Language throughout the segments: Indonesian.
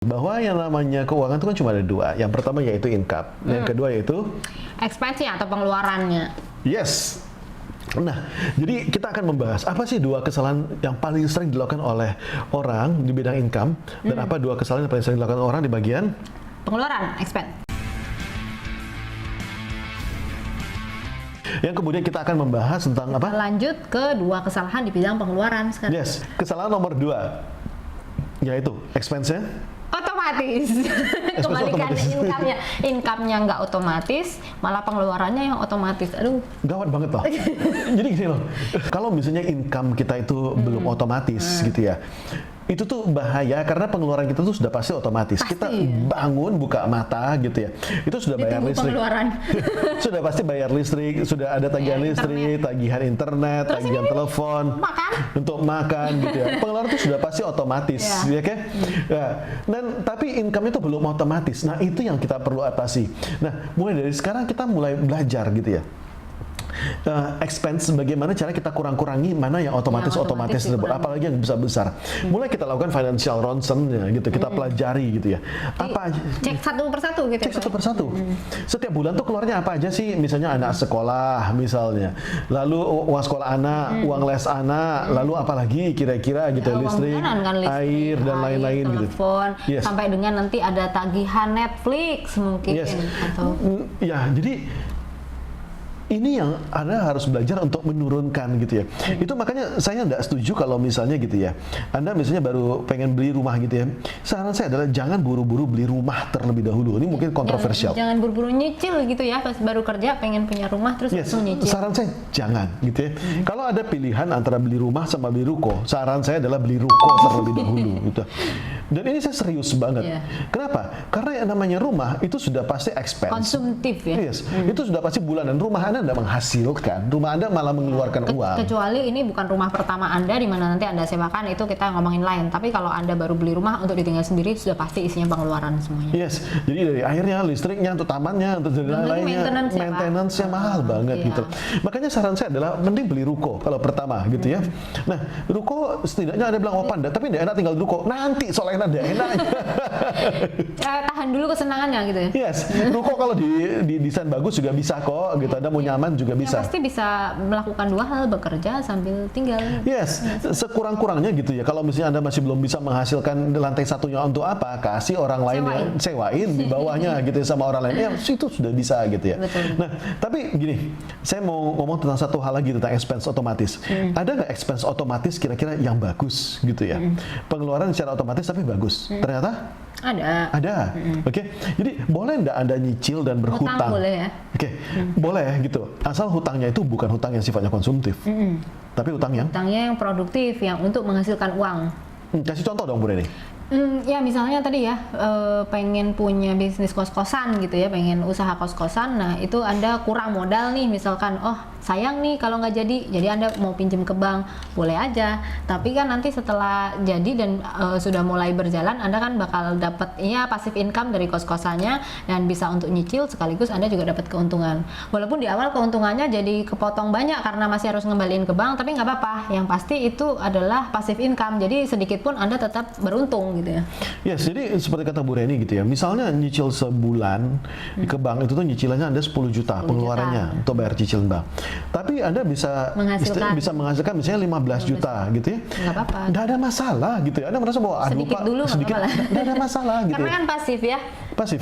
bahwa yang namanya keuangan itu kan cuma ada dua. Yang pertama yaitu income, yang kedua yaitu Expense atau pengeluarannya. yes. Nah, jadi kita akan membahas apa sih dua kesalahan yang paling sering dilakukan oleh orang di bidang income dan apa dua kesalahan yang paling sering dilakukan orang di bagian Pengeluaran, expense. yang kemudian kita akan membahas tentang apa? Lanjut ke dua kesalahan di bidang pengeluaran sekarang. Yes, kesalahan nomor 2 yaitu expense-nya. Otomatis. Kembalikan otomatis. income-nya nggak otomatis, malah pengeluarannya yang otomatis. Aduh. Gawat banget loh. Jadi gini loh, kalau misalnya income kita itu belum otomatis gitu ya, itu tuh bahaya karena pengeluaran kita tuh sudah pasti otomatis. Pasti. Kita bangun buka mata gitu ya, itu sudah bayar Ditunggu listrik. pengeluaran. Sudah pasti bayar listrik, sudah ada tagihan listrik, tagihan internet, Terus tagihan ini telepon, makan. untuk makan gitu ya. Pengeluaran itu sudah pasti otomatis, ya kan? Nah, dan tapi income itu belum otomatis. Nah, itu yang kita perlu atasi. Nah, mulai dari sekarang kita mulai belajar gitu ya. Expense bagaimana cara kita kurang-kurangi mana yang otomatis tersebut, apalagi yang besar-besar. Mulai kita lakukan financial ronsen-nya gitu, kita pelajari gitu ya. Apa aja? Cek satu persatu gitu. Cek satu persatu. Setiap bulan tuh keluarnya apa aja sih? Misalnya anak sekolah misalnya. Lalu uang sekolah anak, uang les anak, lalu apalagi kira-kira gitu listrik, air dan lain-lain gitu. Telepon, sampai dengan nanti ada tagihan Netflix mungkin atau ya, jadi ini yang Anda harus belajar untuk menurunkan gitu ya. Itu makanya saya nggak setuju kalau misalnya gitu ya, Anda misalnya baru pengen beli rumah gitu ya. Saran saya adalah jangan buru-buru beli rumah terlebih dahulu. Ini mungkin kontroversial. Jangan buru-buru nyicil gitu ya, pas baru kerja pengen punya rumah terus langsung nyicil. Saran saya jangan gitu ya. Kalau ada pilihan antara beli rumah sama beli ruko, saran saya adalah beli ruko terlebih dahulu gitu. Dan ini saya serius banget. Kenapa? Karena yang namanya rumah itu sudah pasti expense. Konsumtif ya. Yes. Itu sudah pasti bulanan. Rumah Anda tidak menghasilkan. Rumah Anda malah mengeluarkan uang. Kecuali ini bukan rumah pertama Anda di mana nanti Anda sewakan, itu kita ngomongin lain. Tapi kalau Anda baru beli rumah untuk ditinggal sendiri, sudah pasti isinya pengeluaran semuanya. Yes. Jadi dari airnya, listriknya, untuk tamannya, untuk lain-lainnya, maintenance-nya mahal banget gitu. Makanya saran saya adalah mending beli ruko kalau pertama gitu ya. Nah, ruko setidaknya ada bilang oh panda, tapi tidak enak tinggal di ruko. Nanti soalnya ada enaknya. Tahan dulu kesenangannya gitu ya. Yes, ruko kalau di desain bagus juga bisa kok gitu. Ada mau nyaman juga bisa. Pasti bisa melakukan dua hal, bekerja sambil tinggal. Yes, sekurang-kurangnya gitu ya. Kalau misalnya Anda masih belum bisa menghasilkan lantai satunya untuk apa? Kasih orang lain yang sewain di bawahnya gitu ya, sama orang lain. Ya, itu sudah bisa gitu ya. Betul. Nah, tapi gini, saya mau ngomong tentang satu hal lagi tentang expense otomatis. Ada nggak expense otomatis kira-kira yang bagus gitu ya? Pengeluaran secara otomatis tapi bagus. Ternyata ada. Oke. Jadi boleh nggak Anda nyicil dan berhutang? Hutang boleh ya. Oke. Boleh gitu. Asal hutangnya itu bukan hutang yang sifatnya konsumtif. Tapi hutangnya yang produktif, yang untuk menghasilkan uang. Kasih contoh dong Bu Reni. Ya misalnya tadi ya, pengen punya bisnis kos-kosan gitu ya, pengen usaha kos-kosan. Nah itu Anda kurang modal nih, misalkan sayang nih kalau nggak jadi Anda mau pinjem ke bank, boleh aja. Tapi kan nanti setelah jadi dan sudah mulai berjalan, Anda kan bakal dapat passive income dari kos-kosannya dan bisa untuk nyicil, sekaligus Anda juga dapat keuntungan. Walaupun di awal keuntungannya jadi kepotong banyak karena masih harus ngembaliin ke bank, tapi nggak apa-apa. Yang pasti itu adalah passive income, jadi sedikit pun Anda tetap beruntung gitu ya. Yes, jadi seperti kata Bu Reni gitu ya. Misalnya nyicil sebulan ke bank itu tuh nyicilannya Anda 10 juta pengeluarannya untuk bayar cicilan bank. Tapi Anda bisa menghasilkan misalnya 15 juta gitu ya. Nggak apa-apa. Nggak ada masalah gitu ya. Anda merasa bahwa sedikit nggak ada masalah gitu. Karena kan pasif ya. Pasif.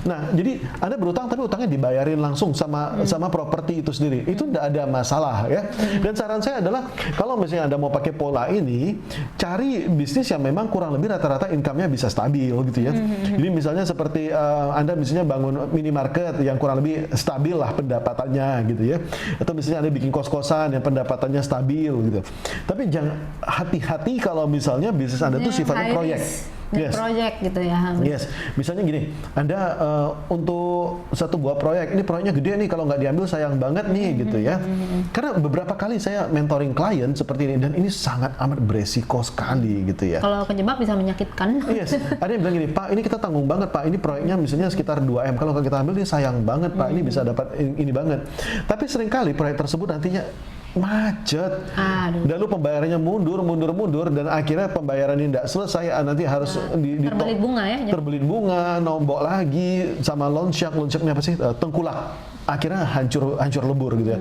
Nah, jadi Anda berutang tapi utangnya dibayarin langsung sama properti itu sendiri. Itu nggak ada masalah ya. Dan saran saya adalah kalau misalnya Anda mau pakai pola ini, cari bisnis yang memang kurang lebih rata-rata income-nya bisa stabil gitu ya. Jadi misalnya seperti Anda misalnya bangun minimarket yang kurang lebih stabil lah pendapatannya gitu ya. Atau misalnya Anda bikin kos-kosan yang pendapatannya stabil gitu. Tapi jangan, hati-hati kalau misalnya bisnis Anda tuh sifatnya proyek. Project gitu ya. Yes, misalnya gini, Anda untuk satu buah proyek, ini proyeknya gede nih, kalau nggak diambil sayang banget nih gitu ya. Karena beberapa kali saya mentoring klien seperti ini dan ini sangat amat beresiko sekali gitu ya. Kalau kejebak bisa menyakitkan. Yes, ada yang bilang gini, Pak ini kita tanggung banget Pak, ini proyeknya misalnya sekitar 2M, kalau kita ambil ini sayang banget Pak, ini bisa dapat ini banget. Tapi seringkali proyek tersebut nantinya macet. Aduh. Lalu pembayarannya mundur dan akhirnya pembayaran ini tidak selesai, nanti harus terbelit bunga ya. Terbelit bunga, nombok lagi sama loan sharknya apa sih? Tengkulak. Akhirnya hancur lebur gitu ya.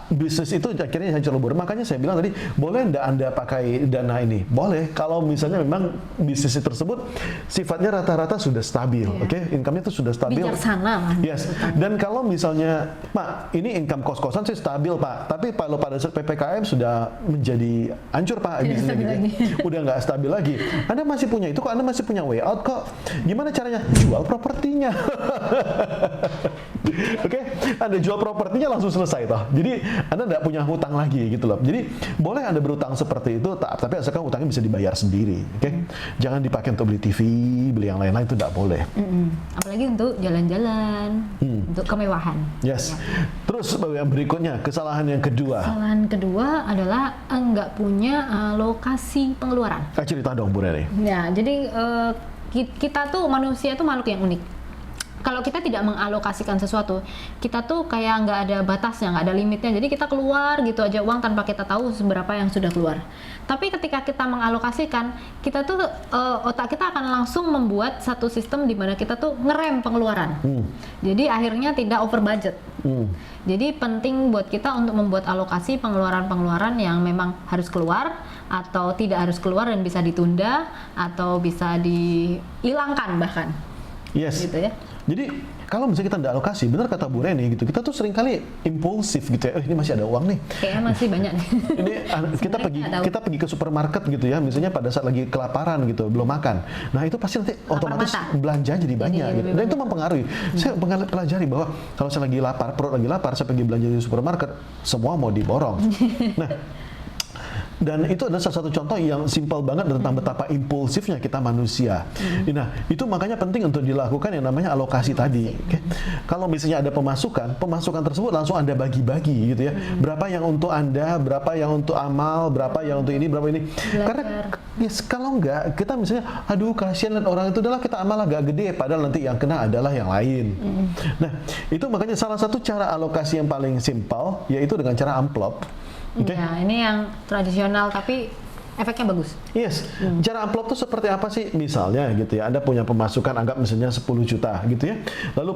Bisnis itu akhirnya hancur lebur. Makanya saya bilang tadi, boleh enggak Anda pakai dana ini? Boleh kalau misalnya memang bisnis tersebut sifatnya rata-rata sudah stabil, oke? Income-nya itu sudah stabil. Bijaksana lah. Yes. Dan kalau misalnya, Pak, ini income kos-kosan sih stabil, Pak. Tapi kalau pada saat PPKM sudah menjadi hancur, Pak, bisnisnya gitu. Udah nggak stabil lagi. Anda masih punya itu kok, Anda masih punya way out kok. Gimana caranya? Jual propertinya. Oke, Anda jual propertinya langsung selesai toh. Jadi Anda tidak punya hutang lagi gitu loh. Jadi boleh Anda berutang seperti itu, tapi asalkan hutangnya bisa dibayar sendiri. Oke, jangan dipakai untuk beli TV, beli yang lain-lain, itu tidak boleh. Apalagi untuk jalan-jalan, untuk kemewahan. Yes. Terus yang berikutnya, kesalahan yang kedua. Kesalahan kedua adalah nggak punya alokasi pengeluaran. Cerita dong Bu Rere. Ya, jadi kita tuh manusia tuh makhluk yang unik. Kalau kita tidak mengalokasikan sesuatu, kita tuh kayak nggak ada batasnya, nggak ada limitnya. Jadi kita keluar gitu aja uang tanpa kita tahu seberapa yang sudah keluar. Tapi ketika kita mengalokasikan, kita tuh otak kita akan langsung membuat satu sistem di mana kita tuh ngerem pengeluaran. Jadi akhirnya tidak over budget. Jadi penting buat kita untuk membuat alokasi pengeluaran-pengeluaran yang memang harus keluar atau tidak harus keluar dan bisa ditunda atau bisa dihilangkan bahkan. Yes. Gitu ya. Jadi kalau misalnya kita tidak alokasi, benar kata Bu Reni gitu, kita tuh seringkali impulsif gitu ya. Ini masih ada uang nih. Kayaknya masih banyak nih. Ini kita pergi ke supermarket gitu ya, misalnya pada saat lagi kelaparan gitu, belum makan. Nah itu pasti nanti otomatis belanja jadi banyak gitu. Dan itu mempengaruhi. Saya pelajari bahwa kalau saya lagi lapar, perut lagi lapar, saya pergi belanja di supermarket, semua mau diborong. Nah, dan itu adalah salah satu contoh yang simpel banget tentang betapa impulsifnya kita manusia. Nah, itu makanya penting untuk dilakukan yang namanya alokasi tadi. Okay? Kalau misalnya ada pemasukan tersebut langsung Anda bagi-bagi gitu ya. Berapa yang untuk Anda, berapa yang untuk amal, berapa yang untuk ini, berapa ini. Karena kalau enggak, kita misalnya, aduh kasihan lihat orang itu, adalah kita amal agak gede, padahal nanti yang kena adalah yang lain. Nah, itu makanya salah satu cara alokasi yang paling simpel, yaitu dengan cara amplop. Okay. Ya, ini yang tradisional tapi efeknya bagus. Yes. Cara amplop itu seperti apa sih? Misalnya gitu ya, Anda punya pemasukan anggap misalnya 10 juta gitu ya. Lalu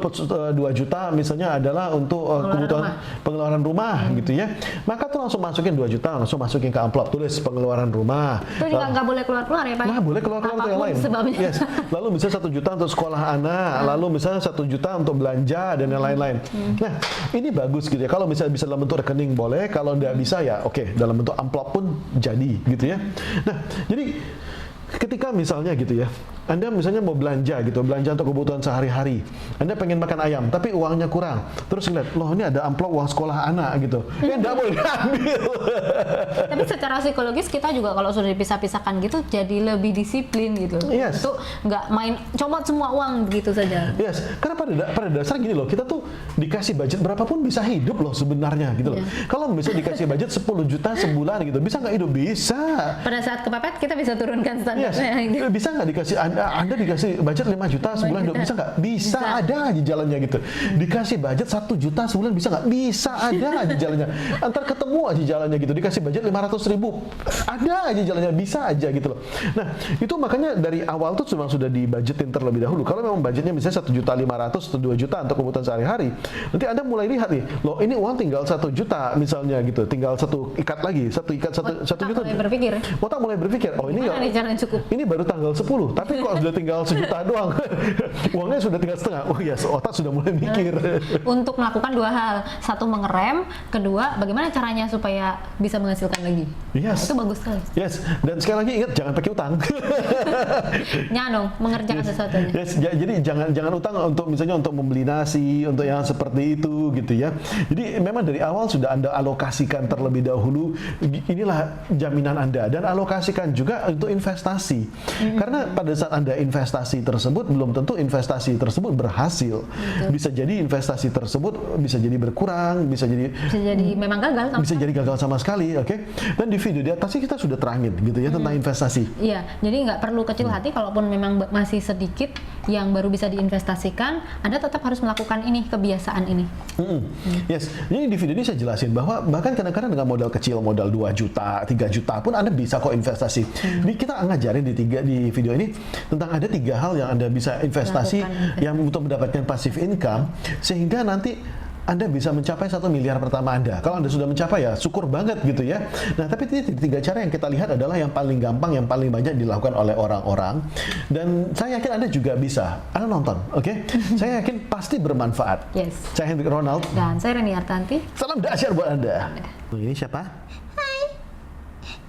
2 juta misalnya adalah untuk kebutuhan pengeluaran rumah gitu ya. Maka tuh langsung masukin 2 juta, langsung masukin ke amplop, tulis pengeluaran rumah. Itu juga nggak boleh keluar-keluar ya Pak? Nggak boleh keluar-keluar untuk yang lain. Sebabnya. Yes. Lalu misalnya 1 juta untuk sekolah anak, lalu misalnya 1 juta untuk belanja dan yang lain-lain. Nah, ini bagus gitu ya. Kalau misalnya bisa dalam bentuk rekening boleh, kalau nggak bisa ya oke, dalam bentuk amplop pun jadi gitu ya. Nah, jadi ketika misalnya gitu ya, Anda misalnya mau belanja gitu, belanja untuk kebutuhan sehari-hari, Anda pengen makan ayam, tapi uangnya kurang, terus ngeliat, loh ini ada amplop uang sekolah anak gitu, ya nggak boleh ambil. Tapi secara psikologis kita juga kalau sudah dipisah-pisahkan gitu, jadi lebih disiplin gitu, yes. Untuk nggak main comot semua uang begitu saja. Yes, karena pada dasar gini loh, kita tuh dikasih budget berapapun bisa hidup loh sebenarnya gitu loh. Kalau misalnya dikasih budget 10 juta sebulan gitu, bisa nggak hidup? Bisa. Pada saat kepepet kita bisa turunkan standarnya. Yes. Bisa nggak dikasih Anda dikasih budget 5 juta sebulan hidup, bisa nggak? Bisa, ada aja jalannya gitu. Dikasih budget 1 juta sebulan bisa nggak? Bisa, ada aja jalannya. Antar ketemu aja jalannya gitu. Dikasih budget 500.000, ada aja jalannya, bisa aja gitu loh. Nah, itu makanya dari awal tuh sudah dibudgetin terlebih dahulu. Kalau memang budgetnya misalnya 1.500.000 atau 2 juta untuk kebutuhan sehari-hari, nanti Anda mulai lihat nih, loh ini uang tinggal 1 juta misalnya gitu, tinggal satu ikat lagi, satu juta. Mulai berpikir. Otak mulai berpikir, oh ini ini baru tanggal 10, tapi kok sudah tinggal 1 juta doang. Uangnya sudah tinggal setengah. Oh iya, otak sudah mulai mikir. Untuk melakukan 2 hal. 1 mengerem, kedua bagaimana caranya supaya bisa menghasilkan lagi. Yes. Nah, itu bagus sekali. Yes. Dan sekali lagi ingat jangan pakai utang. Nyanong, mengerjakan sesuatunya. Yes. Jadi jangan utang untuk misalnya untuk membeli nasi, untuk yang seperti itu gitu ya. Jadi memang dari awal sudah Anda alokasikan terlebih dahulu. Inilah jaminan Anda, dan alokasikan juga untuk investasi. Karena pada saat saat Anda investasi tersebut, belum tentu investasi tersebut berhasil. Bisa jadi investasi tersebut bisa jadi berkurang, bisa jadi memang gagal sama bisa jadi gagal sama sekali, oke? Dan di video di atas sih kita sudah terangin gitu ya tentang investasi. Iya, jadi nggak perlu kecil hati kalaupun memang masih sedikit yang baru bisa diinvestasikan, Anda tetap harus melakukan ini, kebiasaan ini. Yes, jadi di video ini saya jelasin bahwa bahkan kadang-kadang dengan modal kecil, modal 2 juta, 3 juta pun Anda bisa kok investasi. Jadi kita ngajarin di video ini tentang ada 3 hal yang Anda bisa investasi yang untuk mendapatkan passive income sehingga nanti Anda bisa mencapai 1 miliar pertama Anda. Kalau Anda sudah mencapai ya syukur banget gitu ya. Nah tapi ini 3 cara yang kita lihat adalah yang paling gampang, yang paling banyak dilakukan oleh orang-orang. Dan saya yakin Anda juga bisa. Anda nonton, oke? Saya yakin pasti bermanfaat. Yes. Saya Hendrik Ronald. Dan saya Reni Artanti. Salam dahsyat buat Anda. Ini siapa? Hai,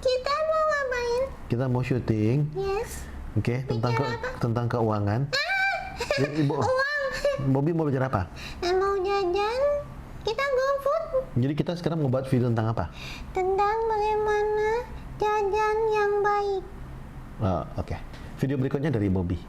kita mau ngapain? Kita mau syuting. Yes. Oke, tentang keuangan. Ibu, Bobby mau belajar apa? Mau jajan? Kita GoFood Jadi kita sekarang mau buat video tentang apa? tentang bagaimana jajan yang baik. Oke. Video berikutnya dari Bobby.